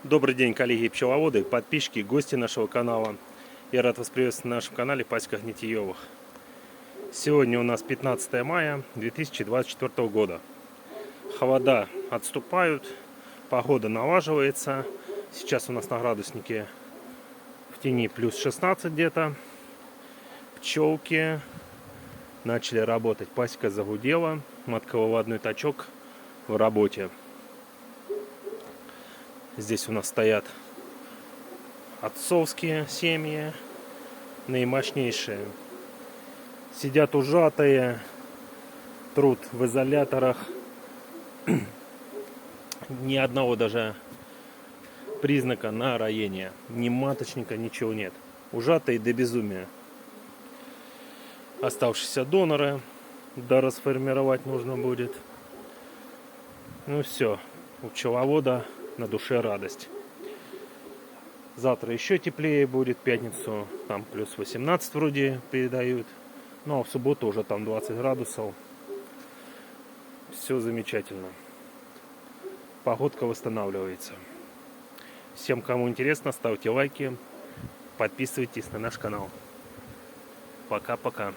Добрый день, коллеги и пчеловоды, подписчики, гости нашего канала. Я рад вас приветствовать на нашем канале Пасека Гнетьевых. Сегодня у нас 15 мая 2024 года. Холода отступают, погода налаживается. Сейчас у нас на градуснике в тени плюс 16 где-то. Пчелки начали работать, пасека загудела, матково-выводной тачок в работе. Здесь у нас стоят отцовские семьи, наимощнейшие. Сидят ужатые, труд в изоляторах. Ни одного даже признака на роение. Ни маточника, ничего нет. Ужатые до безумия. Оставшиеся доноры дорасформировать нужно будет. Ну все, у пчеловода на душе радость. Завтра еще теплее будет, в пятницу там плюс 18 вроде передают. Ну а в субботу уже там 20 градусов. Все замечательно. Погодка восстанавливается. Всем, кому интересно, ставьте лайки, подписывайтесь на наш канал. Пока-пока.